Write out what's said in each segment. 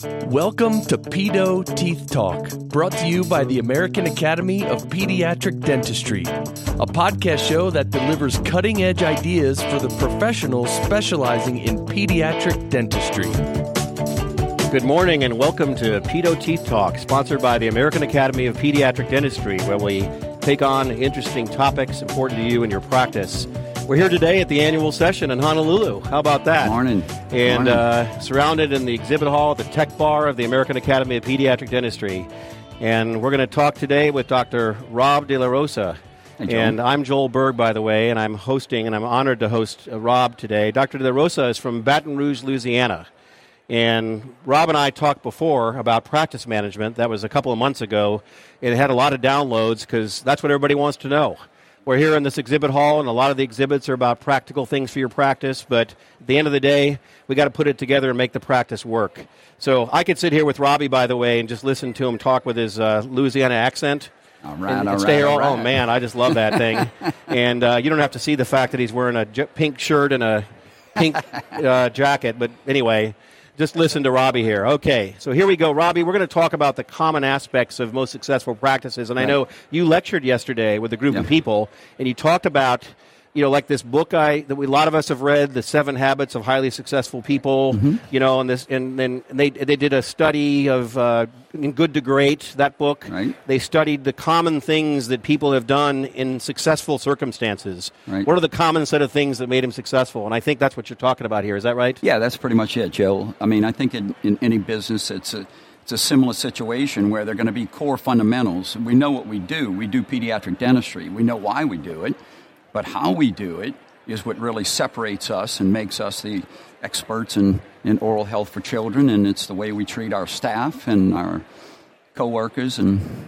Welcome to Pedo Teeth Talk, brought to you by the American Academy of Pediatric Dentistry, a podcast show that delivers cutting-edge ideas for the professionals specializing in pediatric dentistry. Good morning and welcome to Pedo Teeth Talk, sponsored by the American Academy of Pediatric Dentistry, where we take on interesting topics important to you in your practice. We're here today at the annual session in Honolulu. How about that? Morning. And surrounded in the exhibit hall at the Tech Bar of the American Academy of Pediatric Dentistry. And we're going to talk today with Dr. Rob Delarosa. Hey, and I'm Joel Berg, by the way, and I'm hosting, and I'm honored to host Rob today. Dr. Delarosa is from Baton Rouge, Louisiana. And Rob and I talked before about practice management. That was a couple of months ago. It had a lot of downloads because that's what everybody wants to know. We're here in this exhibit hall, and a lot of the exhibits are about practical things for your practice, but at the end of the day, we got to put it together and make the practice work. So I could sit here with Robbie, by the way, and just listen to him talk with his Louisiana accent. All right. Oh, man, I just love that thing. And you don't have to see the fact that he's wearing a pink shirt and a pink jacket, but anyway, just listen to Robbie here. Okay, so here we go. Robbie, we're going to talk about the common aspects of most successful practices. And I know you lectured yesterday with a group of people, and you talked about, you know, like this book a lot of us have read, The 7 Habits of Highly Successful People, you know, and then they did a study of Good to Great, that book. Right. They studied the common things that people have done in successful circumstances. Right. What are the common set of things that made him successful? And I think that's what you're talking about here. Is that right? Yeah, that's pretty much it, Joe. I mean, I think in any business, it's a similar situation where there are going to be core fundamentals. We know what we do. We do pediatric dentistry. We know why we do it. But how we do it is what really separates us and makes us the experts in oral health for children, and it's the way we treat our staff and our coworkers. And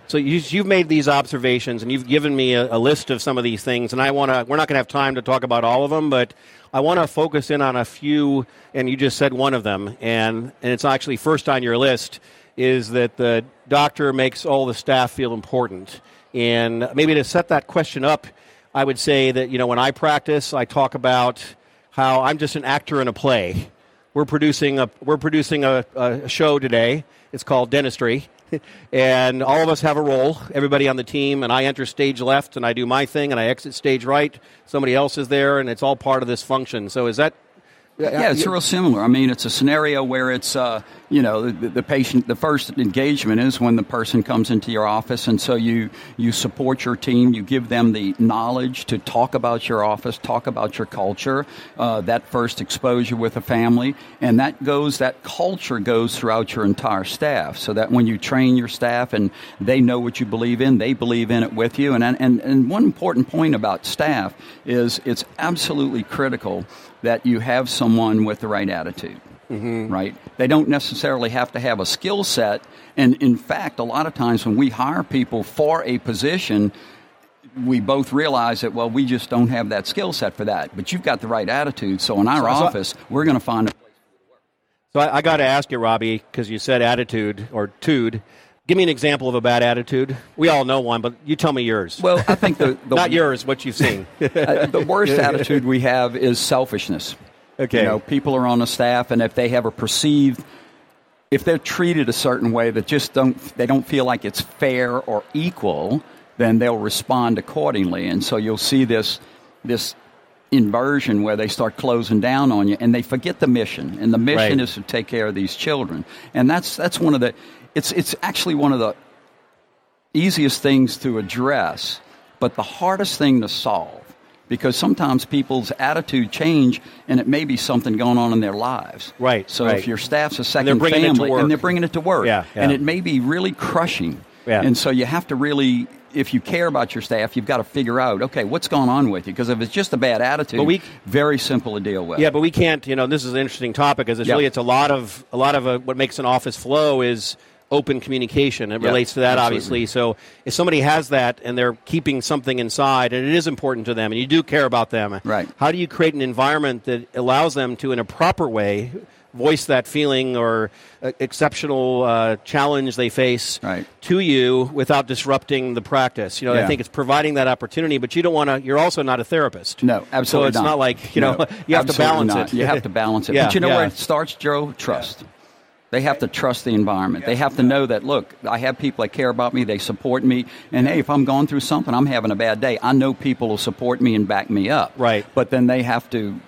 So you've made these observations, and you've given me a list of some of these things, and we're not going to have time to talk about all of them, but I want to focus in on a few, and you just said one of them, and it's actually first on your list, is that the doctor makes all the staff feel important. And maybe to set that question up, I would say that, you know, when I practice, I talk about how I'm just an actor in a play. We're producing a show today. It's called Dentistry. And all of us have a role, everybody on the team, and I enter stage left, and I do my thing, and I exit stage right. Somebody else is there, and it's all part of this function. So is that... Yeah, it's real similar. I mean, it's a scenario where it's, the patient, the first engagement is when the person comes into your office, and so you support your team, you give them the knowledge to talk about your office, talk about your culture, that first exposure with a family, and that culture goes throughout your entire staff, so that when you train your staff and they know what you believe in, they believe in it with you. And one important point about staff is it's absolutely critical that you have someone with the right attitude, right? They don't necessarily have to have a skill set. And in fact, a lot of times when we hire people for a position, we both realize that, well, we just don't have that skill set for that. But you've got the right attitude. So in our office, we're going to find a place So I got to ask you, Robbie, because you said attitude or tude. Give me an example of a bad attitude. We all know one, but you tell me yours. Well, I think the not yours, what you've seen. The worst attitude we have is selfishness. Okay. You know, people are on the staff, and if they have if they're treated a certain way that they don't feel like it's fair or equal, then they'll respond accordingly. And so you'll see this inversion where they start closing down on you, and they forget the mission. And the mission is to take care of these children. And that's one of the... It's actually one of the easiest things to address, but the hardest thing to solve, because sometimes people's attitude change, and it may be something going on in their lives. Right. So if your staff's a second family, and they're bringing it to work, and it may be really crushing. Yeah. And so you have to really, if you care about your staff, you've got to figure out, okay, what's going on with you? Because if it's just a bad attitude, very simple to deal with. Yeah, but we can't. You know, this is an interesting topic because it's a lot of what makes an office flow is open communication. It relates to that, obviously. So if somebody has that and they're keeping something inside and it is important to them and you do care about them, how do you create an environment that allows them to, in a proper way, voice that feeling or exceptional challenge they face to you without disrupting the practice? You know, I think it's providing that opportunity, but you don't want to, you're also not a therapist. No, absolutely not. So it's not like, you know, you have to balance it. You have to balance it. But you know where it starts, Joe? Trust. They have to trust the environment. They have to know that, look, I have people that care about me, they support me, and hey, if I'm going through something, I'm having a bad day, I know people will support me and back me up. Right. But then they have to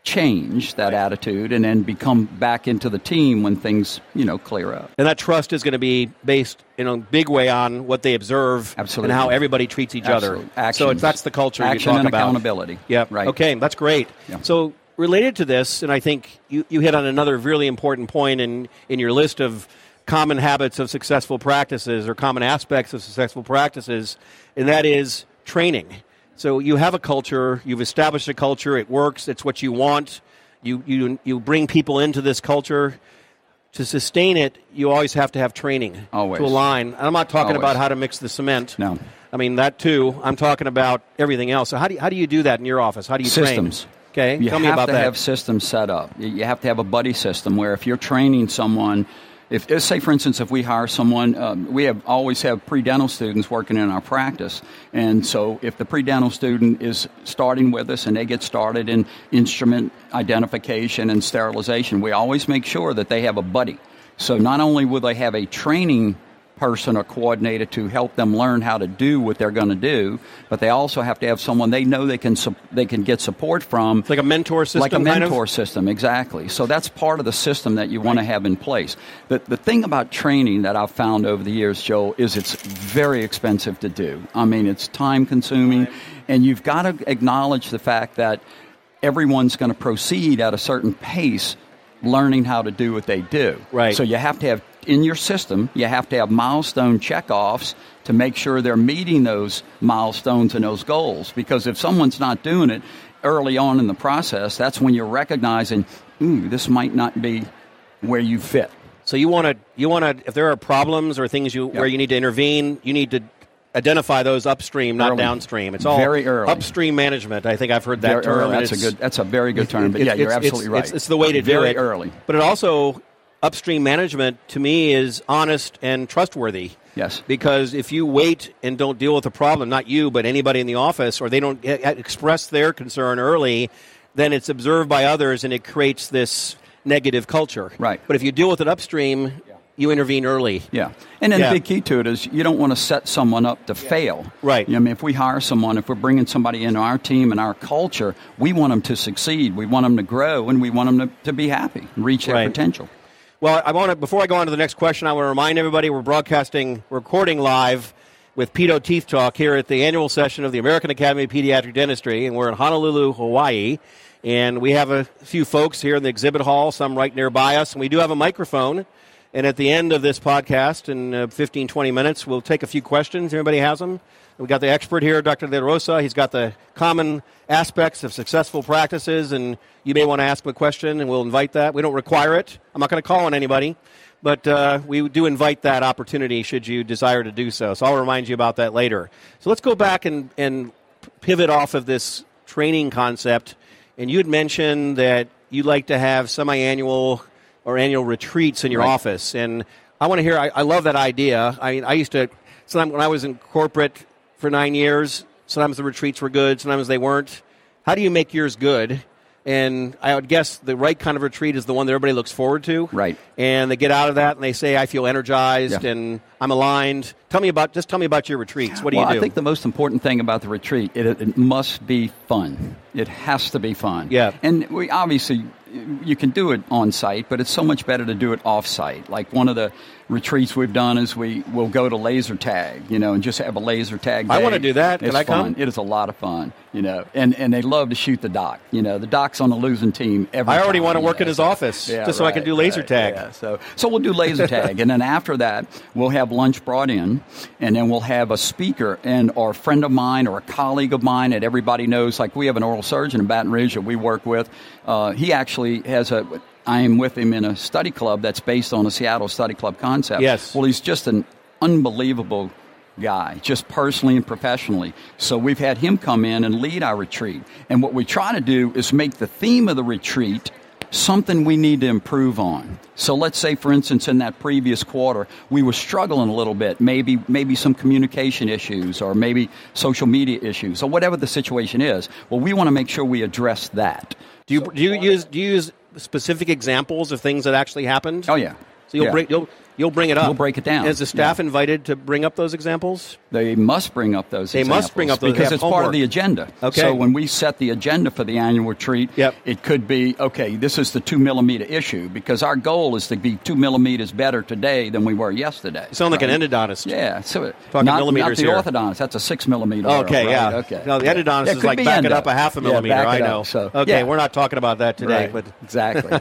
change that attitude and then become back into the team when things, clear up. And that trust is going to be based in a big way on what they observe. Absolutely. And how everybody treats each other. Actions. So that's the culture you talk Action and about. accountability. Yeah. Right. Okay, that's great. Yeah. So related to this, and I think you hit on another really important point in your list of common habits of successful practices or common aspects of successful practices, and that is training. So you have a culture, you've established a culture, it works, it's what you want, you bring people into this culture. To sustain it, you always have to have training. Always. To align. And I'm not talking about how to mix the cement. No. I mean, that too. I'm talking about everything else. So how do you do that in your office? How do you train? Systems. Okay, you tell me about that. You have to have systems set up. You have to have a buddy system where if you're training someone, say, for instance, if we hire someone, we always have pre-dental students working in our practice. And so if the pre-dental student is starting with us and they get started in instrument identification and sterilization, we always make sure that they have a buddy. So not only will they have a training person or coordinator to help them learn how to do what they're going to do, but they also have to have someone they know they can get support from. It's like a mentor system. Like a mentor system, exactly. So that's part of the system that you want to have in place. The thing about training that I've found over the years, Joel, is it's very expensive to do. I mean, it's time consuming, and you've got to acknowledge the fact that everyone's going to proceed at a certain pace learning how to do what they do. Right. So you have to have, in your system, you have to have milestone checkoffs to make sure they're meeting those milestones and those goals. Because if someone's not doing it early on in the process, that's when you're recognizing, this might not be where you fit. So you want to, if there are problems or things where you need to intervene, you need to identify those upstream, not downstream. It's all very early. Upstream management. I think I've heard that term. That's a very good term. But you're absolutely right. It's the way to do it. Very early. But it also, upstream management to me is honest and trustworthy. Yes. Because if you wait and don't deal with the problem, not you, but anybody in the office, or they don't express their concern early, then it's observed by others and it creates this negative culture. Right. But if you deal with it upstream, you intervene early. Yeah. And then the big key to it is you don't want to set someone up to fail. Right. I mean, if we hire someone, if we're bringing somebody into our team and our culture, we want them to succeed. We want them to grow, and we want them to be happy, reach their potential. Well, before I go on to the next question, I want to remind everybody we're recording live with Pedo Teeth Talk here at the annual session of the American Academy of Pediatric Dentistry, and we're in Honolulu, Hawaii. And we have a few folks here in the exhibit hall, some right nearby us, and we do have a microphone. And at the end of this podcast, in 15, 20 minutes, we'll take a few questions. Everybody has them? We've got the expert here, Dr. Delarosa. He's got the common aspects of successful practices, and you may want to ask him a question, and we'll invite that. We don't require it. I'm not going to call on anybody, but we do invite that opportunity should you desire to do so. So I'll remind you about that later. So let's go back and pivot off of this training concept. And you had mentioned that you like to have semi-annual or annual retreats in your office. And I want to hear, I love that idea. I used to, when I was in corporate for 9 years, sometimes the retreats were good, sometimes they weren't. How do you make yours good? And I would guess the right kind of retreat is the one that everybody looks forward to. Right. And they get out of that and they say, I feel energized and I'm aligned. Tell me about your retreats. What do you do? I think the most important thing about the retreat, it must be fun. It has to be fun. Yeah. And we obviously, you can do it on site, but it's so much better to do it off site. Like one of the retreats we've done is we'll go to laser tag, and just have a laser tag day. I want to do that. Can I come? It is a lot of fun, and they love to shoot the doc. The doc's on the losing team every time. I already want to work in his office just so I can do laser tag. Yeah. So we'll do laser tag, and then after that, we'll have lunch brought in, and then we'll have a speaker or a friend of mine or a colleague of mine that everybody knows. Like we have an oral surgeon in Baton Rouge that we work with. He actually has I am with him in a study club that's based on a Seattle study club concept. Yes. Well, he's just an unbelievable guy, just personally and professionally. So we've had him come in and lead our retreat. And what we try to do is make the theme of the retreat something we need to improve on. So let's say, for instance, in that previous quarter, we were struggling a little bit, maybe some communication issues or maybe social media issues or whatever the situation is. Well, we want to make sure we address that. Do you use specific examples of things that actually happened? Oh, yeah. So you'll bring it up. We'll break it down. Is the staff invited to bring up those examples? They must bring up those examples. They must bring up those because it's part of the agenda. Okay. So when we set the agenda for the annual retreat, it could be, okay, this is the 2 millimeter issue, because our goal is to be 2 millimeters better today than we were yesterday. You sound like an endodontist. Yeah. So talking not millimeters the here. orthodontist. That's a 6 millimeter. Okay, right? yeah. Okay. No, the endodontist is like back it up a half a millimeter. I know. So, okay, we're not talking about that today. Right. But exactly.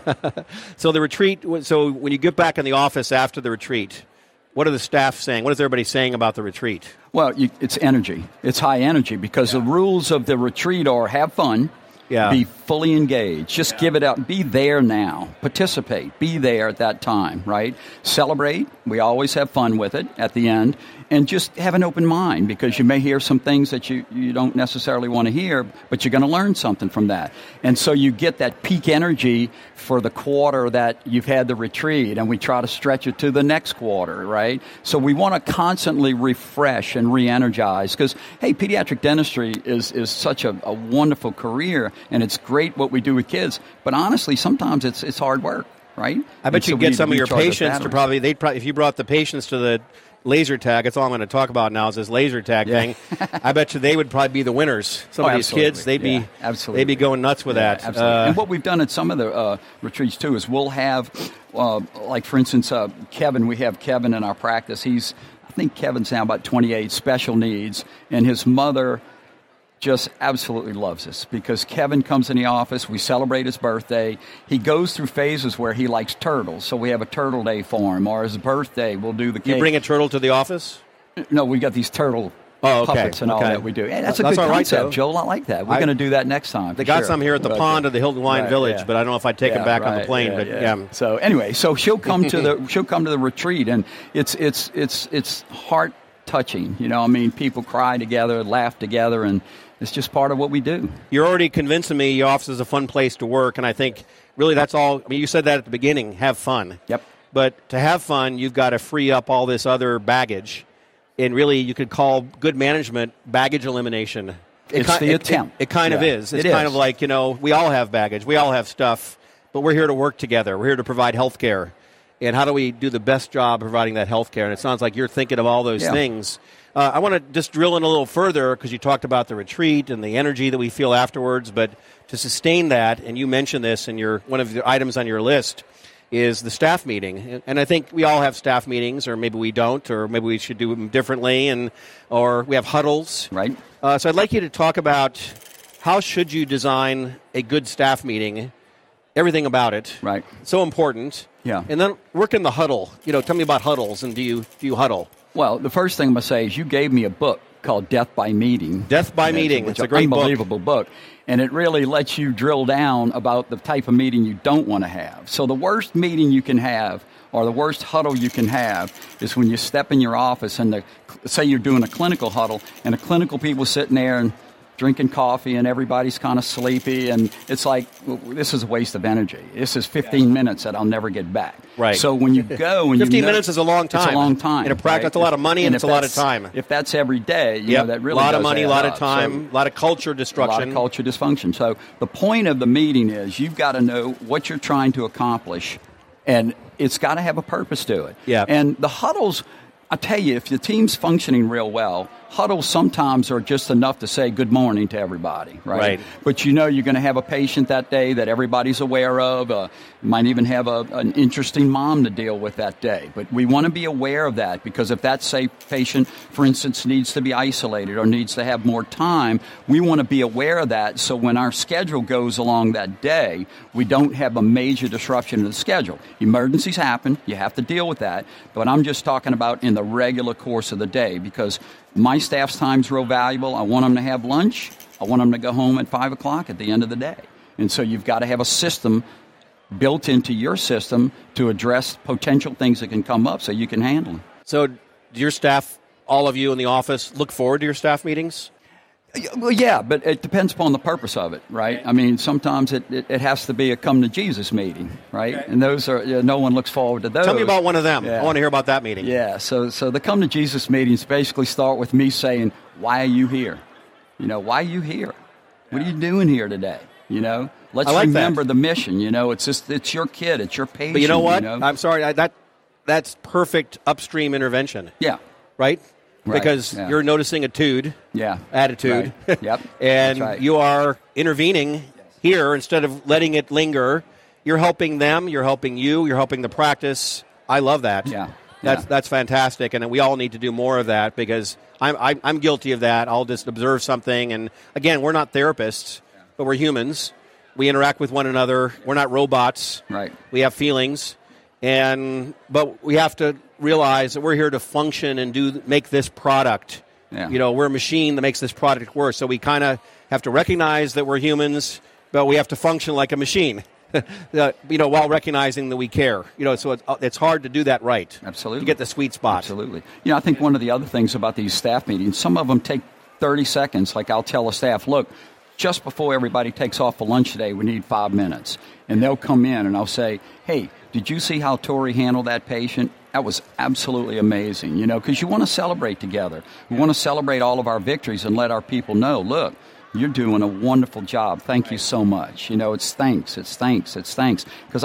So the retreat, so when you get back in the office after the retreat, what are the staff saying? What is everybody saying about the retreat? Well, it's energy. It's high energy, because the rules of the retreat are have fun, be fully engaged, just give it out, be there now, participate, be there at that time, right? Celebrate. We always have fun with it at the end, and just have an open mind, because you may hear some things that you don't necessarily want to hear, but you're going to learn something from that. And so you get that peak energy for the quarter that you've had the retreat, and we try to stretch it to the next quarter, right? So we want to constantly refresh and re-energize, because, hey, pediatric dentistry is such a wonderful career, and it's great what we do with kids, but honestly, sometimes it's hard work, right? I bet you get some of your patients to probably, if you brought the patients to the laser tag, that's all I'm going to talk about now is this laser tag thing. I bet you they would probably be the winners. Some of these kids, they'd be going nuts with that. Absolutely. And what we've done at some of the retreats too is we'll have, like for instance, Kevin. We have Kevin in our practice. I think Kevin's now about 28, special needs, and his mother just absolutely loves us, because Kevin comes in the office, we celebrate his birthday. He goes through phases where he likes turtles, so we have a turtle day for him, or his birthday, we'll do the cake. You bring a turtle to the office? No, we got these turtle puppets and all that we do. Hey, that's a good concept, Joel. I like that. We're going to do that next time. They got some here at the pond of the Hilton Wine Village, but I don't know if I'd take them back on the plane. But So anyway, so she'll come to the retreat, and it's heart touching. You know, I mean, people cry together, laugh together, and it's just part of what we do. You're already convincing me your office is a fun place to work, and I think really that's all. I mean, you said that at the beginning, have fun. Yep. But to have fun, you've got to free up all this other baggage, and really you could call good management baggage elimination. It's the attempt. It kind of is. It's kind of like, we all have baggage. We all have stuff, but we're here to work together. We're here to provide health care. And how do we do the best job providing that health care? And it sounds like you're thinking of all those things. I want to just drill in a little further, because you talked about the retreat and the energy that we feel afterwards. But to sustain that, and you mentioned this in one of the items on your list, is the staff meeting. And I think we all have staff meetings, or maybe we don't, or maybe we should do them differently, or we have huddles. Right. So I'd like you to talk about how should you design a good staff meeting, everything about it. Right. So important. Yeah. And then work in the huddle. Tell me about huddles, and do you huddle? Well, the first thing I'm going to say is you gave me a book called Death by Meeting. Death by Meeting. It's a great unbelievable book. And it really lets you drill down about the type of meeting you don't want to have. So the worst meeting you can have, or the worst huddle you can have, is when you step in your office and say you're doing a clinical huddle, and the clinical people sitting there and drinking coffee, and everybody's kind of sleepy, and it's like, this is a waste of energy. This is 15 minutes that I'll never get back. Right. So when you go, 15 minutes is a long time. It's a long time. In a practice, that's a lot of money, and it's a lot of time. If that's every day, that really a lot of money, a lot of up. time, a lot of culture destruction. A lot of culture dysfunction. So the point of the meeting is you've got to know what you're trying to accomplish, and it's got to have a purpose to it. Yeah. And the huddles, I tell you, if the team's functioning real well, huddles sometimes are just enough to say good morning to everybody, right? But you're going to have a patient that day that everybody's aware of. Might even have an interesting mom to deal with that day. But we want to be aware of that, because if that, say, patient, for instance, needs to be isolated or needs to have more time, we want to be aware of that, so when our schedule goes along that day, we don't have a major disruption in the schedule. Emergencies happen. You have to deal with that. But I'm just talking about in the regular course of the day, because my staff's time's real valuable. I want them to have lunch. I want them to go home at 5 o'clock at the end of the day. And so you've got to have a system built into your system to address potential things that can come up so you can handle them. So do your staff, all of you in the office, look forward to your staff meetings? Well, yeah, but it depends upon the purpose of it, right? I mean, sometimes it has to be a come to Jesus meeting, right? Okay. And those are, no one looks forward to those. Tell me about one of them. I want to hear about that meeting. Yeah, so the come to Jesus meetings basically start with me saying, why are you here? Why are you here? What are you doing here today? Let's remember the mission. It's your kid, it's your patient. But you know what? I'm sorry, that's perfect upstream intervention. Yeah. Right? Right. Because you're noticing attitude. Yeah. Attitude. Right. Yep. And That's right. you are intervening here instead of letting it linger. You're helping them, you're helping you, you're helping the practice. I love that. Yeah. That's fantastic, and we all need to do more of that because I'm guilty of that. I'll just observe something, and again, we're not therapists, but we're humans. We interact with one another. We're not robots. Right. We have feelings, but we have to realize that we're here to function and make this product. Yeah. We're a machine that makes this product work. So we kind of have to recognize that we're humans, but we have to function like a machine. While recognizing that we care. So it's hard to do that right. Absolutely. To get the sweet spot. Absolutely. I think one of the other things about these staff meetings, some of them take 30 seconds. Like I'll tell a staff, look, just before everybody takes off for lunch today, we need 5 minutes. And they'll come in and I'll say, hey, did you see how Tori handled that patient? That was absolutely amazing, because you want to celebrate together. We want to celebrate all of our victories and let our people know, look, you're doing a wonderful job. Thank you so much. It's thanks. Because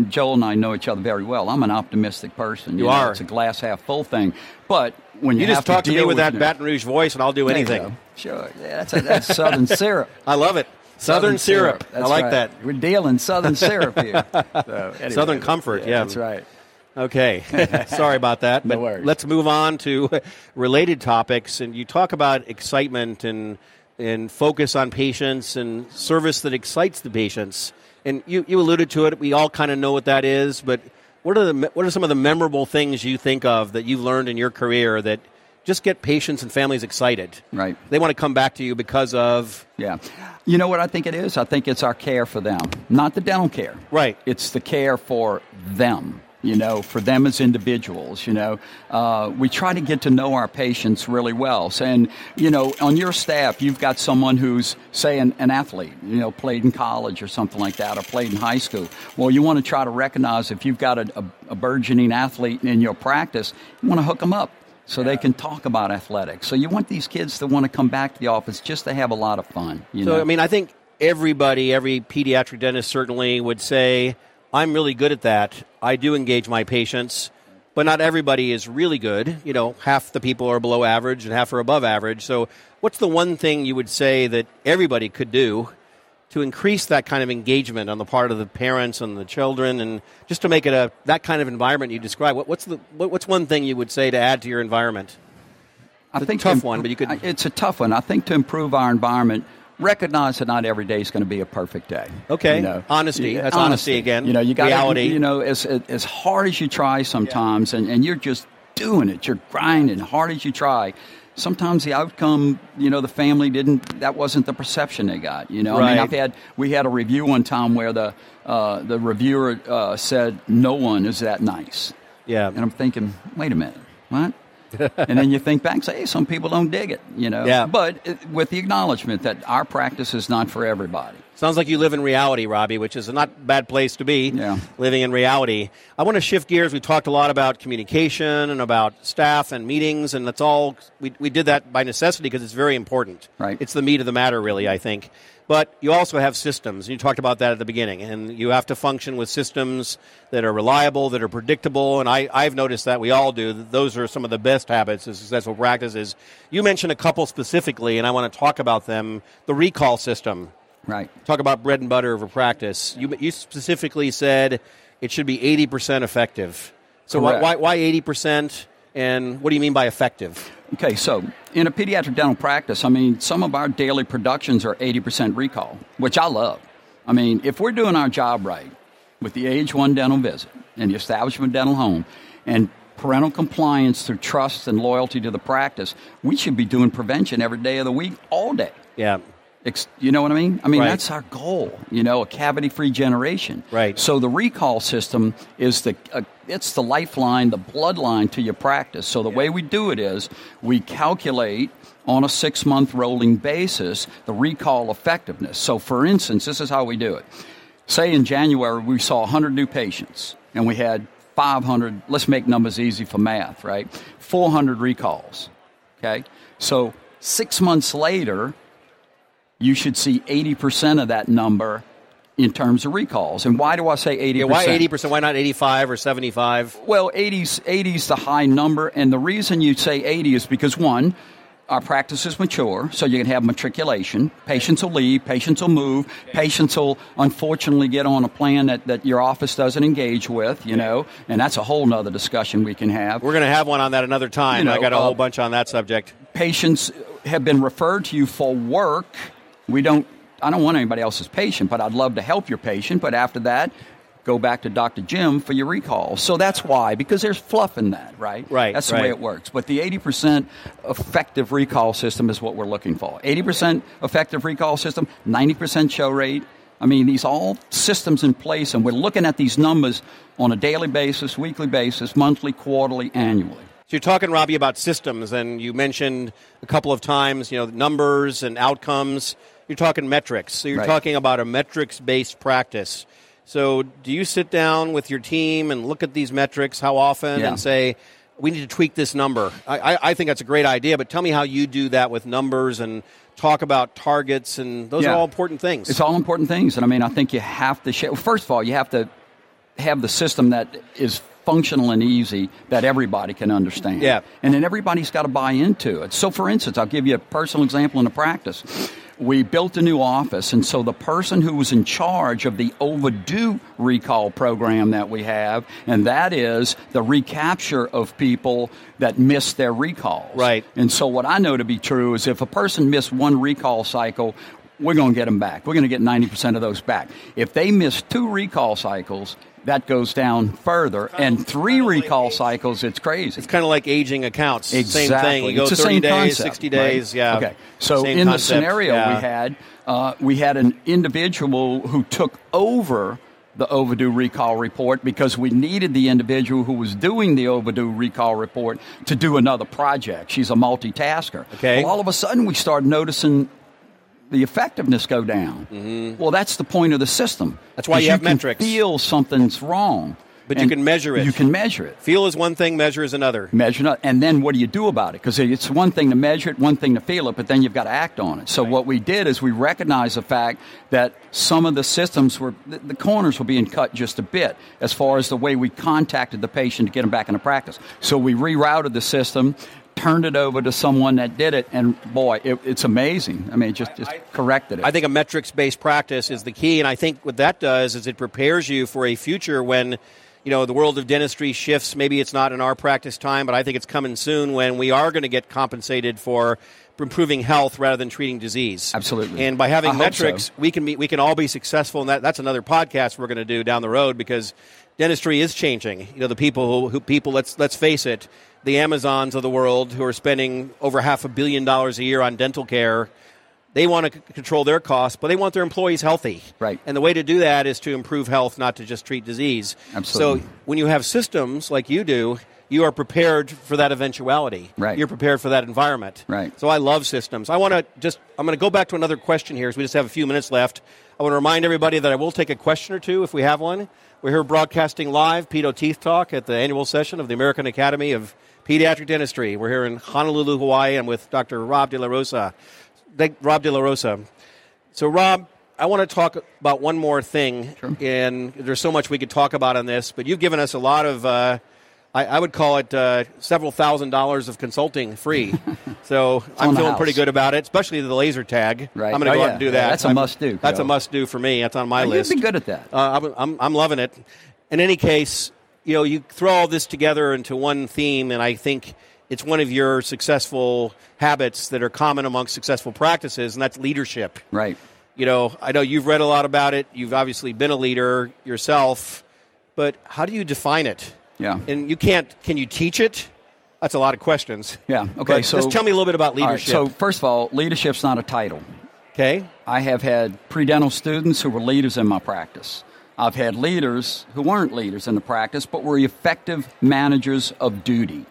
Joel and I know each other very well. I'm an optimistic person. You are. It's a glass half full thing. But when you you just have talk to to me deal with that it, Baton Rouge voice, and I'll do anything. Sure. Yeah, that's Southern syrup. I love it. Southern syrup. I like right. that. We're dealing Southern syrup here. So, anyway, Southern comfort. Yeah, that's right. Okay. Sorry about that. No but worries. Let's move on to related topics. And you talk about excitement and focus on patients and service that excites the patients. And you alluded to it. We all kind of know what that is. But what are some of the memorable things you think of that you've learned in your career that just get patients and families excited? Right. They want to come back to you because of... Yeah. You know what I think it is? I think it's our care for them. Not the dental care. Right. It's the care for them. For them as individuals, we try to get to know our patients really well. So, and, on your staff, you've got someone who's, say, an athlete, played in college or something like that, or played in high school. Well, you want to try to recognize if you've got a burgeoning athlete in your practice, you want to hook them up so they can talk about athletics. So you want these kids to want to come back to the office just to have a lot of fun. So, I think every pediatric dentist certainly would say, I'm really good at that. I do engage my patients, but not everybody is really good. Half the people are below average and half are above average. So what's the one thing you would say that everybody could do to increase that kind of engagement on the part of the parents and the children, and just to make it that kind of environment you describe? What's one thing you would say to add to your environment? I think it's a tough one, but you could... It's a tough one. I think to improve our environment, recognize that not every day is going to be a perfect day. Okay. Honesty. That's honesty again. You got reality. As hard as you try sometimes, and you're just doing it, you're grinding hard as you try. Sometimes the outcome, the family that wasn't the perception they got. Right. We had a review one time where the reviewer said, no one is that nice. Yeah. And I'm thinking, wait a minute, what? And then you think back and say, hey, some people don't dig it, Yeah. But with the acknowledgement that our practice is not for everybody. Sounds like you live in reality, Robbie, which is a not bad place to be, living in reality. I want to shift gears. We talked a lot about communication and about staff and meetings, and that's all. We did that by necessity because it's very important. Right. It's the meat of the matter, really, I think. But you also have systems, and you talked about that at the beginning, and you have to function with systems that are reliable, that are predictable, and I've noticed that we all do. Those are some of the best habits of successful practices. You mentioned a couple specifically, and I want to talk about them. The recall system. Right. Talk about bread and butter of a practice. You specifically said it should be 80% effective. So why 80%, and what do you mean by effective? Okay, so in a pediatric dental practice, some of our daily productions are 80% recall, which I love. If we're doing our job right with the age 1 dental visit and the establishment dental home and parental compliance through trust and loyalty to the practice, we should be doing prevention every day of the week, all day. Yeah. You know what I mean? Right. That's our goal, a cavity-free generation. Right. So the recall system is it's the lifeline, the bloodline to your practice. So the way we do it is we calculate on a 6-month rolling basis the recall effectiveness. So, for instance, this is how we do it. Say in January we saw 100 new patients, and we had 500, let's make numbers easy for math, right? 400 recalls, okay? So 6 months later, you should see 80% of that number in terms of recalls. And why do I say 80%? Yeah, why 80%? Why not 85 or 75? Well, 80's the high number, and the reason you say 80 is because, one, our practice is mature, so you can have matriculation. Patients will leave, patients will move, patients will unfortunately get on a plan that your office doesn't engage with, you know, and that's a whole nother discussion we can have. We're going to have one on that another time. I got a whole bunch on that subject. Patients have been referred to you for work. I don't want anybody else's patient, but I'd love to help your patient, but after that, go back to Dr. Jim for your recall. So that's why, because there's fluff in that, right? Right. That's the way it works. But the 80% effective recall system is what we're looking for. 80% effective recall system, 90% show rate. I mean, these all systems in place, and we're looking at these numbers on a daily basis, weekly basis, monthly, quarterly, annually. So you're talking, Robbie, about systems, and you mentioned a couple of times, numbers and outcomes. You're talking metrics. So you're talking about a metrics-based practice. So do you sit down with your team and look at these metrics, how often, and say, we need to tweak this number? I think that's a great idea, but tell me how you do that with numbers and talk about targets, and those are all important things. It's all important things, and I mean, I think you have to share. First of all, you have to have the system that is functional and easy that everybody can understand. Yeah. And then everybody's got to buy into it. So, for instance, I'll give you a personal example in the practice. We built a new office, and so the person who was in charge of the overdue recall program that we have, and that is the recapture of people that missed their recalls. Right. And so what I know to be true is if a person missed one recall cycle, we're going to get them back. We're going to get 90% of those back. If they miss 2 recall cycles, that goes down further. And 3 recall cycles, it's crazy. It's kind of like aging accounts. Exactly. Same thing. You go it's 30 days, concept, 60 days. right? Yeah. Okay. So same in concept. the scenario we had an individual who took over the overdue recall report because we needed the individual who was doing the overdue recall report to do another project. She's a multitasker. Okay. Well, all of a sudden we started noticing the effectiveness go down. Mm-hmm. Well, that's the point of the system. That's why you have metrics. Feel something's wrong. But you can measure it. You can measure it. Feel is one thing, measure is another. And then what do you do about it? Because it's one thing to measure it, one thing to feel it, but then you've got to act on it. So what we did is we recognized the fact that some of the systems the corners were being cut just a bit as far as the way we contacted the patient to get them back into practice. So we rerouted the system, turned it over to someone that did it, and boy, it's amazing. I mean, just corrected it. I think a metrics-based practice is the key, and I think what that does is it prepares you for a future when the world of dentistry shifts. Maybe it's not in our practice time, but I think it's coming soon when we are going to get compensated for improving health rather than treating disease. Absolutely. And by having metrics, so. we can all be successful, and that's another podcast we're going to do down the road because dentistry is changing. The people let's face it, the Amazons of the world who are spending over $500 million a year on dental care, they want to control their costs, but they want their employees healthy. Right. And the way to do that is to improve health, not to just treat disease. Absolutely. So when you have systems like you do, you are prepared for that eventuality. Right. You're prepared for that environment. Right. So I love systems. I'm going to go back to another question here, as we just have a few minutes left. I want to remind everybody that I will take a question or two if we have one. We're here broadcasting live, Pedo Teeth Talk, at the annual session of the American Academy of Pediatric Dentistry. We're here in Honolulu, Hawaii. I'm with Dr. Rob Delarosa. So, Rob, I want to talk about one more thing, Sure. And there's so much we could talk about on this, but you've given us a lot of, I would call it several $1,000s of consulting free. So I'm feeling pretty good about it, especially the laser tag. Right. I'm going to go out and do that. That's a must-do. That's a must-do for me. That's on my list. You'd be good at that. I'm loving it. In any case, you throw all this together into one theme, and I think it's one of your successful habits that are common amongst successful practices, and that's leadership. Right. I know you've read a lot about it. You've obviously been a leader yourself, but how do you define it? Yeah. And can you teach it? That's a lot of questions. Yeah. Okay. But just tell me a little bit about leadership. All right, so first of all, leadership's not a title. Okay. I have had pre-dental students who were leaders in my practice. I've had leaders who weren't leaders in the practice, but were effective managers of duty.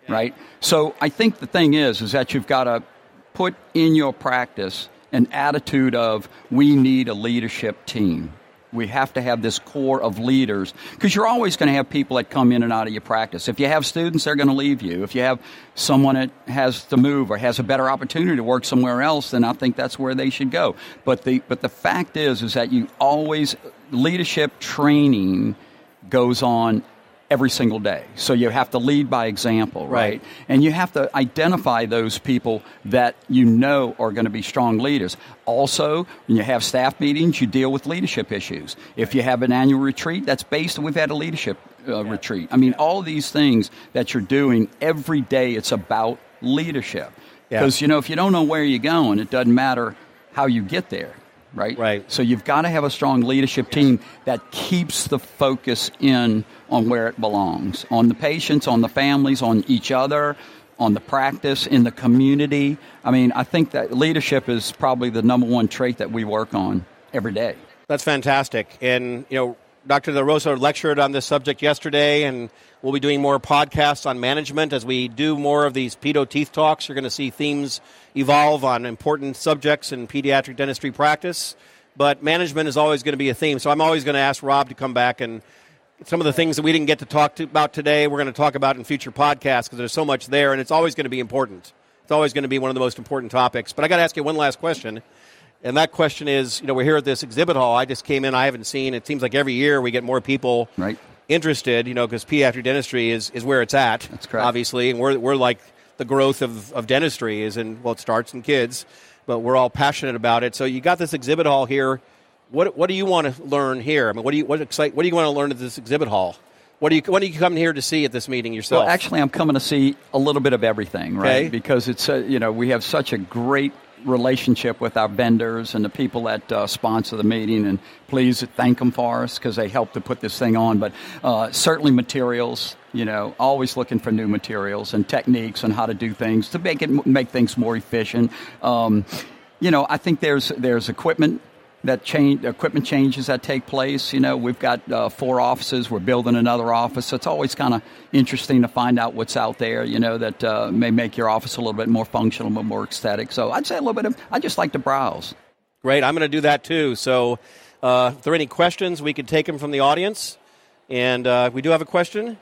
Right? So I think the thing is that you've got to put in your practice an attitude of we need a leadership team. We have to have this core of leaders, because you're always going to have people that come in and out of your practice. If you have students, they're going to leave you. If you have someone that has to move or has a better opportunity to work somewhere else, then I think that's where they should go. But the fact is that you always, leadership training goes on every single day. So you have to lead by example, right? And you have to identify those people that you know are going to be strong leaders. Also, when you have staff meetings, you deal with leadership issues. If you have an annual retreat, that's based on, we've had a leadership retreat. I mean, all of these things that you're doing every day, it's about leadership. Because, if you don't know where you're going, it doesn't matter how you get there. Right. So you've got to have a strong leadership team that keeps the focus in on where it belongs, on the patients, on the families, on each other, on the practice, in the community. I mean, I think that leadership is probably the number one trait that we work on every day. That's fantastic. And, Dr. Delarosa lectured on this subject yesterday, and we'll be doing more podcasts on management as we do more of these pedo teeth talks. You're going to see themes evolve on important subjects in pediatric dentistry practice, but management is always going to be a theme. So I'm always going to ask Rob to come back, and some of the things that we didn't get to talk about today, we're going to talk about in future podcasts, because there's so much there, and it's always going to be important. It's always going to be one of the most important topics. But I got to ask you one last question. And that question is, we're here at this exhibit hall. I just came in. I haven't seen. It seems like every year we get more people interested, because pediatric dentistry is where it's at. That's correct. Obviously. And we're like the growth of dentistry is in, it starts in kids, but we're all passionate about it. So you got this exhibit hall here. What do you want to learn here? I mean, what do you want to learn at this exhibit hall? What are you coming here to see at this meeting yourself? Well, actually, I'm coming to see a little bit of everything, right? Okay. Because it's we have such a great relationship with our vendors and the people that sponsor the meeting, and please thank them for us because they help to put this thing on. But certainly materials, always looking for new materials and techniques on how to do things to make things more efficient. I think there's equipment changes that take place. We've got 4 offices. We're building another office. So it's always kind of interesting to find out what's out there, that may make your office a little bit more functional, a little more aesthetic. So I'd say I just like to browse. Great. I'm going to do that too. So if there are any questions, we could take them from the audience. And we do have a question.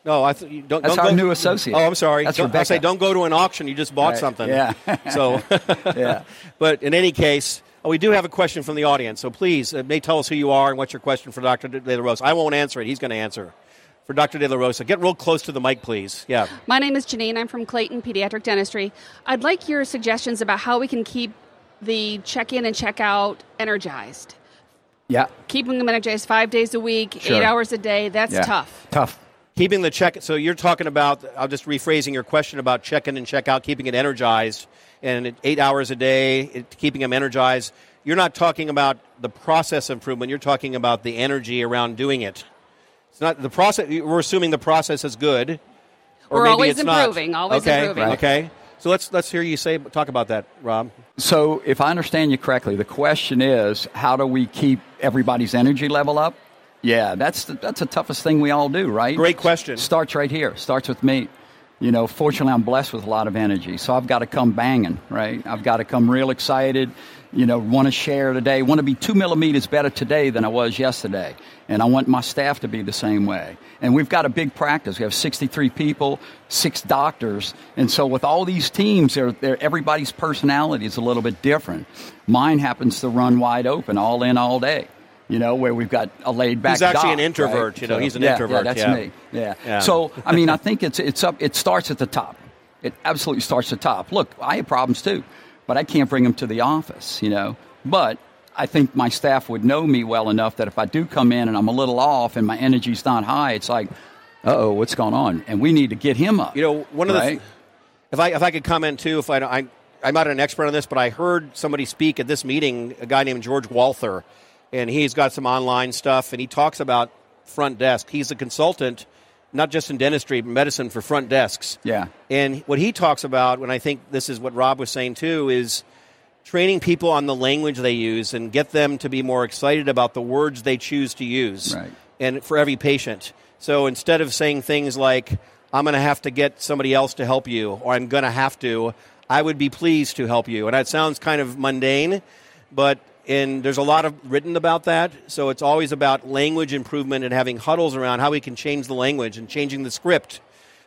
No, that's our new associate. Oh, I'm sorry. That's Rebecca. I say don't go to an auction. You just bought something. Yeah. So, yeah. But in any case, we do have a question from the audience. So please, may tell us who you are and what's your question for Dr. Delarosa. I won't answer it. He's going to answer. For Dr. Delarosa, get real close to the mic, please. Yeah. My name is Janine. I'm from Clayton Pediatric Dentistry. I'd like your suggestions about how we can keep the check-in and check-out energized. Yeah. Keeping them energized 5 days a week, Sure. 8 hours a day, that's tough. Tough. Keeping the check, so you're talking about, I'm just rephrasing your question about check-in and check-out, keeping it energized, and 8 hours a day, keeping them energized. You're not talking about the process improvement, you're talking about the energy around doing it. It's not the process, we're assuming the process is good. Or we're maybe always it's improving, not. always improving. Right. Okay, so let's hear you talk about that, Rob. So if I understand you correctly, the question is, how do we keep everybody's energy level up? Yeah, that's the toughest thing we all do, right? Great question. Starts right here. Starts with me. Fortunately, I'm blessed with a lot of energy, so I've got to come banging, right? I've got to come real excited, want to share today, want to be 2 millimeters better today than I was yesterday. And I want my staff to be the same way. And we've got a big practice. We have 63 people, 6 doctors. And so with all these teams, everybody's personality is a little bit different. Mine happens to run wide open, all in, all day. Where we've got a laid-back He's actually doc, an introvert. right? He's an introvert. Yeah, that's me. Yeah. So, I think it's up. It starts at the top. It absolutely starts at the top. Look, I have problems too, but I can't bring them to the office, But I think my staff would know me well enough that if I do come in and I'm a little off and my energy's not high, it's like, uh-oh, what's going on? And we need to get him up. One of the if I could comment too, I'm not an expert on this, but I heard somebody speak at this meeting, a guy named George Walther. And he's got some online stuff, and he talks about front desk. He's a consultant, not just in dentistry, but medicine for front desks. Yeah. And what he talks about, and I think this is what Rob was saying too, is training people on the language they use and get them to be more excited about the words they choose to use. Right. And for every patient. So instead of saying things like, I'm going to have to get somebody else to help you, or I'm going to have to, I would be pleased to help you. And that sounds kind of mundane, but And there's a lot of written about that. So it's always about language improvement and having huddles around how we can change the language and changing the script.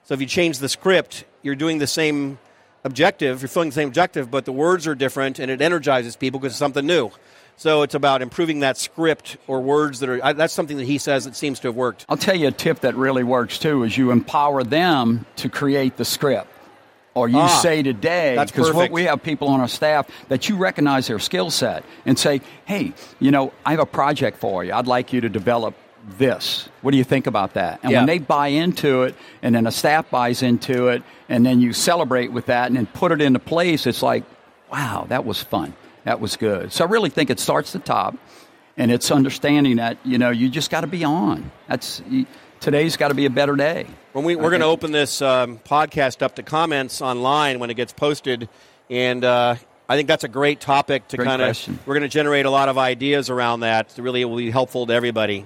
So if you change the script, you're doing the same objective, you're filling the same objective, but the words are different and it energizes people because it's something new. So it's about improving that script or words that are, that's something that he says that seems to have worked. I'll tell you a tip that really works too, is you empower them to create the script. Or you say today, because we have people on our staff that you recognize their skill set and say, hey, I have a project for you. I'd like you to develop this. What do you think about that? And when they buy into it, and then a staff buys into it, and then you celebrate with that and then put it into place, it's like, wow, that was fun. That was good. So I really think it starts at the top, and it's understanding that, you just got to be on. Today's got to be a better day. We're going to open this podcast up to comments online when it gets posted, and I think that's a great topic to kind of. We're going to generate a lot of ideas around that. Really, it will be helpful to everybody.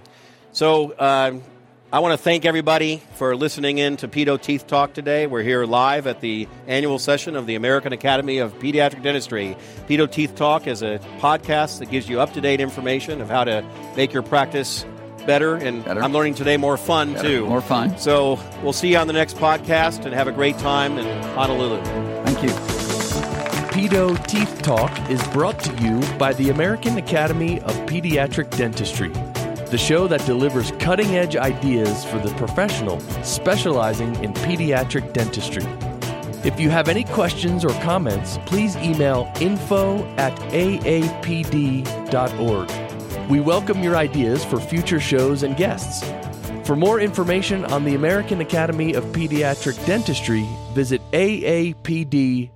So I want to thank everybody for listening in to Pedo Teeth Talk today. We're here live at the annual session of the American Academy of Pediatric Dentistry. Pedo Teeth Talk is a podcast that gives you up-to-date information of how to make your practice better, and I'm learning today more fun, too. More fun. So we'll see you on the next podcast, and have a great time in Honolulu. Thank you. Pedo Teeth Talk is brought to you by the American Academy of Pediatric Dentistry, the show that delivers cutting-edge ideas for the professional specializing in pediatric dentistry. If you have any questions or comments, please email info@aapd.org. We welcome your ideas for future shows and guests. For more information on the American Academy of Pediatric Dentistry, visit aapd.org.